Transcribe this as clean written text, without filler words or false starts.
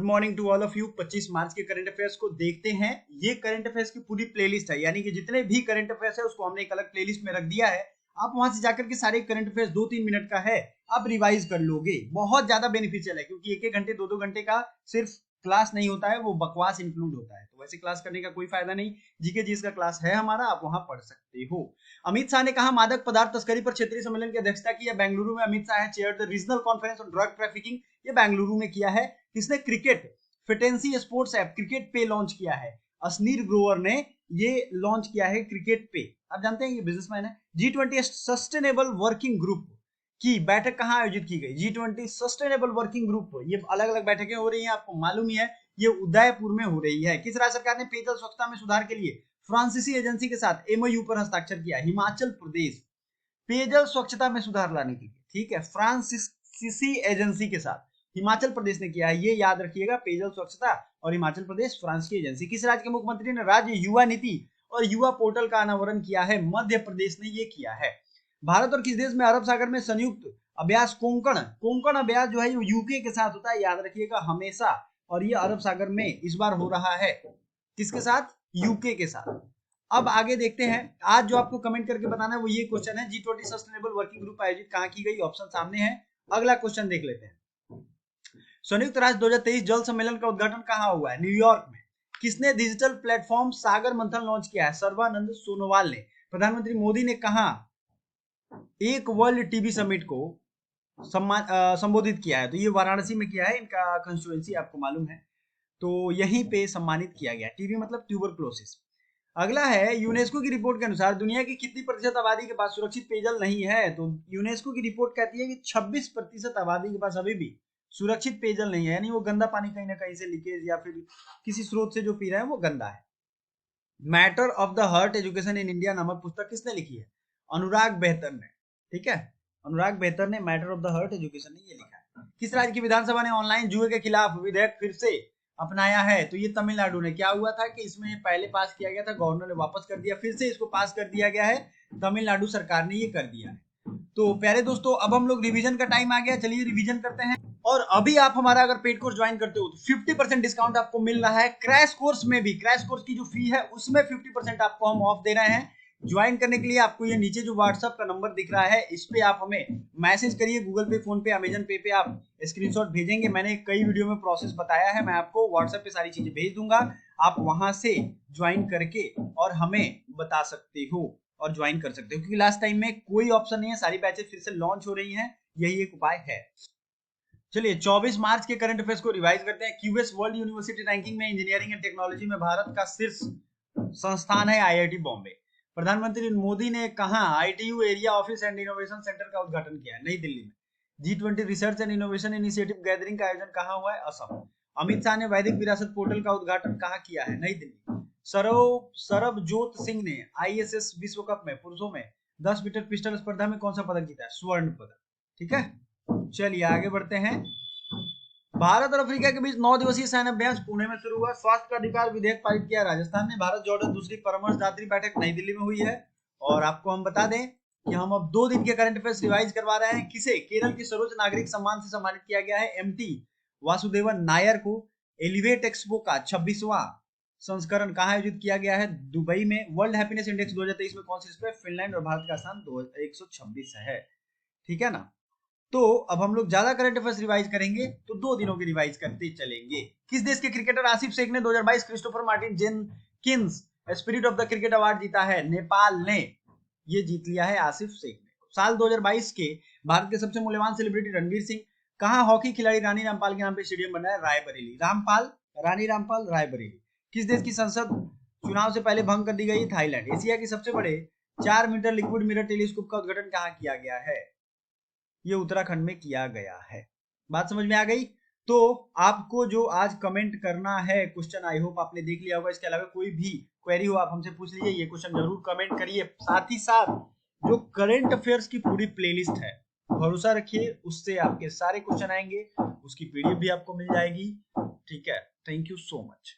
Good morning to all of you. 25 March के current affairs को देखते हैं। ये करंट अफेयर्स की पूरी प्लेलिस्ट है, यानी कि जितने भी करंट अफेयर्स है उसको हमने एक अलग प्लेलिस्ट में रख दिया है। आप वहां से जाकर के सारे करंट अफेयर्स 2-3 मिनट का है, आप रिवाइज कर लोगे। बहुत ज्यादा बेनिफिशियल है, क्योंकि एक घंटे 2-2 घंटे का सिर्फ क्लास नहीं होता है, वो बकवास इंक्लूड होता है। तो वैसे क्लास करने का कोई फायदा नहीं। जीके जीएस का क्लास है हमारा, आप वहां पढ़ सकते हो। अमित शाह ने कहा मादक पदार्थ तस्करी पर क्षेत्रीय सम्मेलन की अध्यक्षता की है बेंगलुरु में। Amit Shah chair the regional conference on drug trafficking, ये बेंगलुरु में किया है। किसने? क्रिकेट फिटेंसी स्पोर्ट्स ऐप क्रिकेट पे लॉन्च किया है। असनीर ग्रोवर ने ये लॉन्च किया है क्रिकेट पे। आप जानते हैं ये बिजनेसमैन है। G20 सस्टेनेबल वर्किंग ग्रुप की बैठक कहां आयोजित की गई? G20 सस्टेनेबल वर्किंग ग्रुप, ये अलग अलग बैठकें हो रही हैं, आपको मालूम ही है। ये उदयपुर में हो रही है। किस राज्य सरकार ने पेयजल स्वच्छता में सुधार के लिए फ्रांसीसी एजेंसी के साथ MOU पर हस्ताक्षर किया? हिमाचल प्रदेश। पेयजल स्वच्छता में सुधार लाने के लिए, ठीक है, फ्रांसीसी एजेंसी के साथ हिमाचल प्रदेश ने किया है। ये याद रखिएगा, पेयजल स्वच्छता और हिमाचल प्रदेश फ्रांस की एजेंसी। किस राज्य के मुख्यमंत्री ने राज्य युवा नीति और युवा पोर्टल का अनावरण किया है? मध्य प्रदेश ने ये किया है। भारत और किस देश में अरब सागर में संयुक्त अभ्यास कोंकण अभ्यास जो है यूके के साथ होता है, याद रखिएगा हमेशा। और ये अरब सागर में इस बार हो रहा है। किसके साथ? यूके के साथ। अब आगे देखते हैं। आज जो आपको कमेंट करके बताना है वो ये क्वेश्चन है, G20 सस्टेनेबल वर्किंग ग्रुप आयोजित कहां की गई? ऑप्शन सामने है। अगला क्वेश्चन देख लेते हैं। संयुक्त राष्ट्र 2023 जल सम्मेलन का उद्घाटन कहां हुआ है? न्यूयॉर्क में। किसने डिजिटल प्लेटफॉर्म सागर मंथन लॉन्च किया है? सर्बानंद सोनोवाल ने। प्रधानमंत्री मोदी ने कहा एक वर्ल्ड टीबी समिट को संबोधित किया है? तो ये वाराणसी में किया है, इनका कंस्टिट्यूएंसी आपको मालूम है। तो यहीं पे सम्मानित किया गया। टीबी मतलब ट्यूबरक्लोसिस। अगला है, यूनेस्को की रिपोर्ट के अनुसार दुनिया की कितनी प्रतिशत आबादी के पास सुरक्षित पेयजल नहीं है? तो यूनेस्को की रिपोर्ट कहती है कि 26% आबादी के पास अभी भी सुरक्षित पेयजल नहीं है, यानी वो गंदा पानी कहीं ना कहीं से लीकेज या फिर किसी स्रोत से जो पी रहे हैं वो गंदा है। Matter of the heart education in India नामक पुस्तक किसने लिखी है? अनुराग बेहतर ने। ठीक है, अनुराग बेहतर ने matter of the heart education ने ये लिखा है। किस राज्य की विधानसभा ने ऑनलाइन जुए के खिलाफ विधेयक फिर से अपनाया है? तो ये तमिलनाडु ने। क्या हुआ था कि इसमें पहले पास किया गया था, गवर्नर ने वापस कर दिया, फिर से इसको पास कर दिया गया है। तमिलनाडु सरकार ने ये कर दिया है। तो प्यारे दोस्तों, अब हम लोग रिवीजन का टाइम आ गया, चलिए रिवीजन करते हैं। और अभी आप हमारा अगर पेड कोर्स ज्वाइन करते हो तो 50% डिस्काउंट आपको मिल रहा है। क्रैश कोर्स में भी, क्रैश कोर्स की जो फी है उसमें 50% आपको हम ऑफ दे रहे हैं। ज्वाइन करने के लिए आपको ये नीचे जो व्हाट्सएप का नंबर दिख रहा है, इस पे आप हमें मैसेज करिए। गूगल पे, फोन पे, अमेजन पे पे आप स्क्रीनशॉट भेजेंगे। मैंने कई वीडियो में प्रोसेस बताया है, मैं आपको व्हाट्सएप पे सारी चीजें भेज दूंगा। आप वहां से ज्वाइन करके और हमें बता सकते हो और ज्वाइन कर सकते हो, क्योंकि लास्ट टाइम में कोई ऑप्शन नहीं है, सारी बैचेस फिर से लॉन्च हो रही हैं, यही एक उपाय है। चलिए 24 मार्च के करंट अफेयर्स को रिवाइज करते हैं। क्यूएस वर्ल्ड यूनिवर्सिटी रैंकिंग में इंजीनियरिंग एंड टेक्नोलॉजी में भारत का शीर्ष संस्थान है IIT बॉम्बे। प्रधानमंत्री मोदी ने कहा ITU area office and innovation centre का उद्घाटन किया है? नई दिल्ली में। G20 research and innovation initiative gathering का आयोजन कहां हुआ है? असम। अमित शाह ने वैदिक विरासत पोर्टल का उद्घाटन कहां किया है? नई दिल्ली। सरबजोत सिंह ने ISS विश्व कप में पुरुषों में 10 मीटर पिस्टल स्पर्धा में कौन सा पदक जीता है? स्वर्ण पदक। ठीक है, चलिए आगे बढ़ते हैं। भारत और अफ्रीका के बीच 9 दिवसीय सैन्य अभ्यास पुणे में शुरू हुआ। स्वास्थ्य का अधिकार विधेयक पारित किया राजस्थान ने। भारत जॉर्डन दूसरी परामर्शदात्री बैठक नई दिल्ली में हुई है। और आपको हम बता दें कि हम अब 2 दिन के करंट अफेयर्स रिवाइज करवा रहे हैं। किसे? केरल की सर्वोच्च नागरिक सम्मान से सम्मानित किया गया है MT वासुदेवन नायर को। एलिवेट एक्सपो का 26वां संस्करण कहां आयोजित किया गया है? दुबई में। वर्ल्ड हैप्पीनेस इंडेक्स 2023 में कौन सी पे? फिनलैंड और भारत का स्थान 126 है। ठीक है ना। तो अब हम लोग ज्यादा करंट अफेयर्स रिवाइज करेंगे, तो 2 दिनों की रिवाइज करते चलेंगे। किस देश के क्रिकेटर आसिफ शेख ने 2022 Christopher Martin Jenkins spirit of the cricket award जीता है? नेपाल ने ये जीत लिया है आसिफ शेख ने। साल 2022 के भारत के सबसे मूल्यवान सेलिब्रिटी रणवीर सिंह। कहां हॉकी खिलाड़ी रानी रामपाल के नाम पे स्टेडियम बना है? रायबरेली। रानी रामपाल रायबरेली। किस देश की संसद चुनाव से पहले भंग कर दी गई? थाईलैंड। एशिया के सबसे बड़े 4 मीटर लिक्विड मिरर टेलीस्कोप का उद्घाटन कहां किया गया है? ये उत्तराखंड में किया गया है। बात समझ में आ गई? तो आपको जो आज कमेंट करना है क्वेश्चन, आई होप आपने देख लिया होगा। इसके अलावा कोई भी क्वेरी हो आप हमसे पूछ लीजिए। ये क्वेश्चन जरूर कमेंट करिए। साथ ही साथ जो करंट अफेयर्स की पूरी प्लेलिस्ट है, भरोसा रखिए उससे आपके सारे क्वेश्चन आएंगे, उसकी PDF भी आपको मिल जाएगी। ठीक है, थैंक यू सो मच।